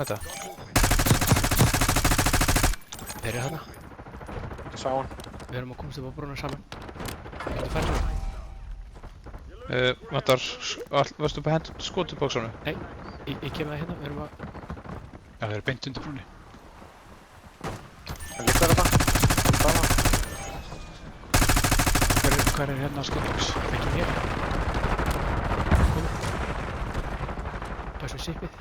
Þetta? Þeir eru þarna. Ég sá hann. Við erum að komast upp á brúna saman. Þetta færðu? Vantar, varstu bara hendur skotubóksanum? Nei, ég kem það hérna, við erum að... Já, þeir eru beint undir brúnni. Hann liggur þarna. Hver er hérna skotubóks? Ekki hér. Komum. Passum sippið.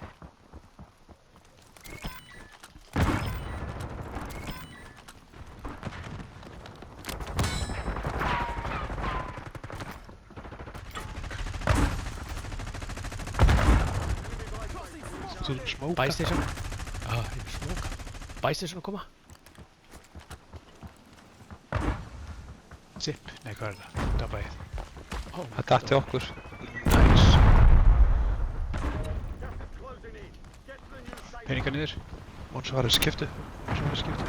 Þú erum smóka? Bæstation. Já, ég er smóka. Bæstation að koma. Zip? Nei, hvað er það? Dabæðið. Það datti okkur. Nice. Peningar niður. Mónsvarið skiptu. Skiptu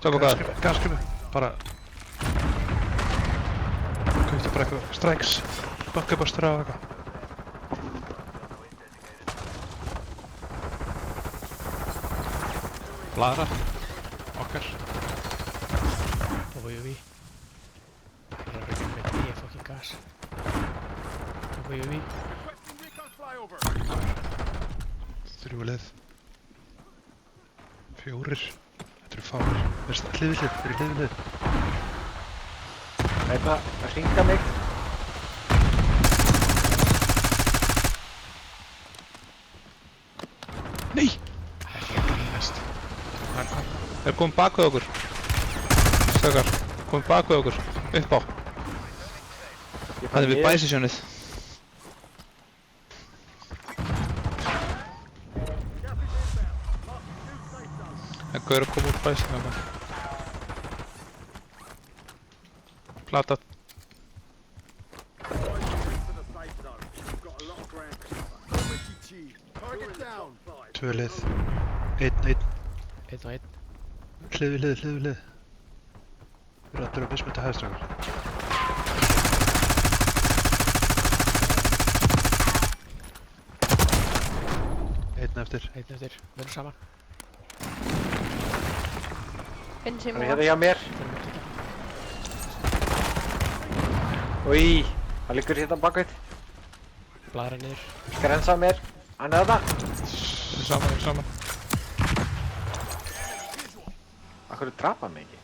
á hvað? Gaskrifu. Bara... Kauptu bara eitthvað. Strikes. Bankabastur á eitthvað. Bladra. Okkar. Oj. Ég er að byggja með 10 fucking gas. Oj. 3 lið. 4. Þetta eru fáir. Hlið við hlið. Þeir eru hlið við hlið. Eitthvað að hringa mig. Nei! Ekki að grínast. Þeir komið bak við okkur. Stökar. Komið bak við okkur. Upp á. Það er við bæsisjónið. Það er gaur að koma úr bæsisjónið. Plata. 2 lið. 1. 1 og 1. Hlið við hlið. Við erum allir að mismynda hæðstrákar. Einn eftir. Við erum saman. Hann er hérna hjá mér. Úi, hann liggur hérna bakveit. Bladra niður. Grensa mér. Hann er þarna. Við erum saman. Akkur drapa hann mig ekki.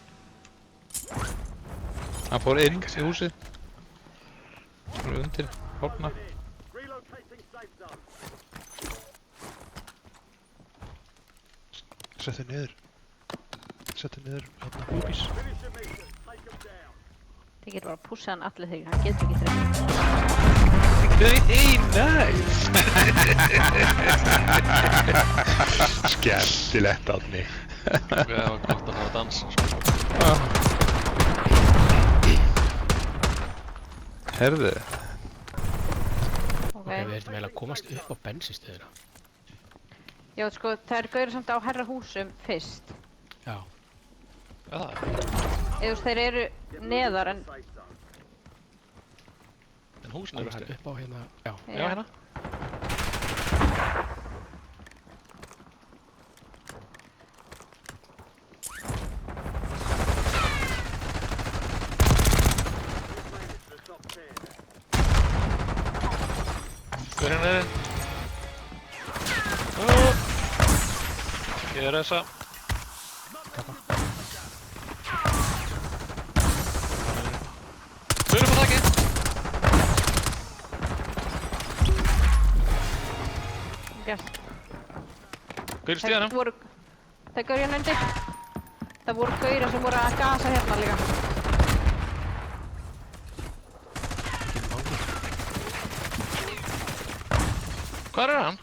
Hann fór inn í húsið. Hann fór undir hólna. Settu niður hérna búbís. Þið getur bara að pússa hann allir þegar hann getur ekki þreif. Nice! Skemmtilegt Árni. Það var gott að fara að dansa sko. Herðu. Ok, við erum eiginlega að komast upp á bensinstöðina. Já, sko, það eru gauðir samt á herra húsum fyrst. Já. Það Eða þeir eru neðar en... En húsin eru Komast herri. upp á hérna. Já. Já, hérna. Við erum niður. Ég er þessa. Við erum á þakki. Gert. Hver er stíðanum? Það er gauðir hérna undir. Það voru gauðir sem voru að gasa hérna líka. Hvar er hann?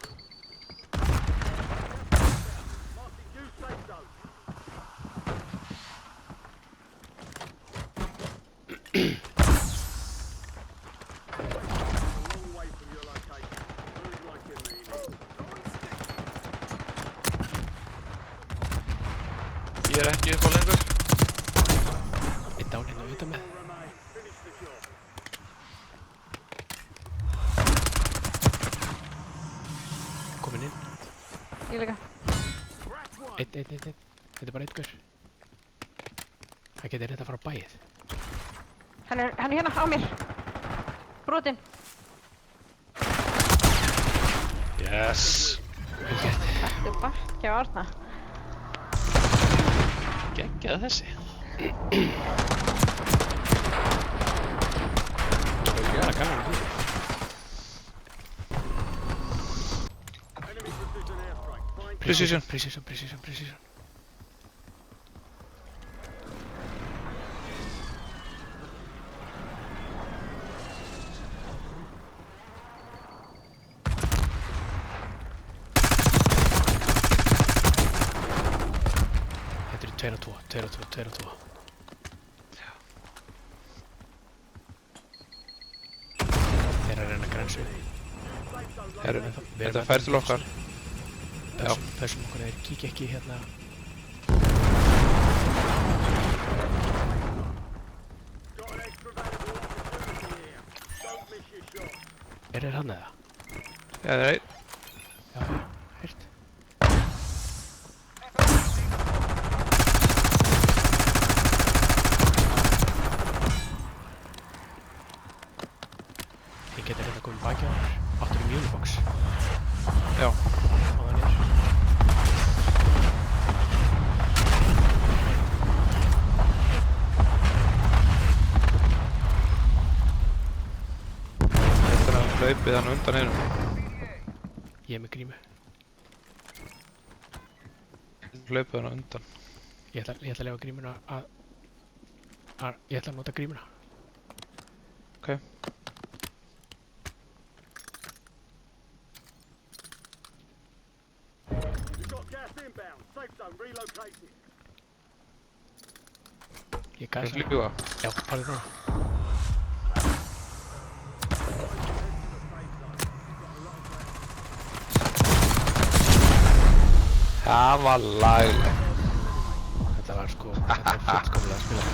Ég er ekki upp á lengur. Einn dán hérna utan með. komin inn. Ég líka. Einn. Þetta er bara einn gaur. Það getur rétt að fara á bæið. Hann er hérna á mér. Brotinn. Yes. Þetta er bakki á Árna. Geggjað þessi. Það er gaman að því. Precision. Precision. Þetta eru 2 og 2. Þeir eru að reyna að grensu. Þetta fær til okkar. Já. Þessum okkur þeir kíkja ekki hérna. Er þeir hann eða? Já, það er einn. Já, heyrt. Ég geti hérna komið baki á þér. Áttur í unibox. Já. Fá það niður. Þetta er að hlaupið hann undan einum. Ég er með grímu. Hlaupið hann undan. Ég ætla að leyfa grímuna að... Ég ætla að nota grímuna. Ok. Ég Það gæsa. er fljúga. Já, farðu núna. Það var laglega. Þetta var fullkomlega spilað.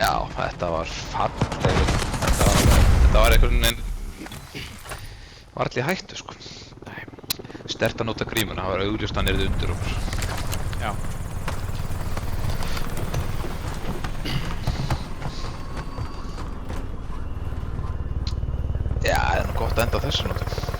Já, þetta var fallegur. Þetta var einhvern veginn... var allir hættu, sko. Nei. Sterkt að nota grímuna, það var augljóst að hann yrði undir okkur. Já. Já, það er nú gott að enda á þessu notum.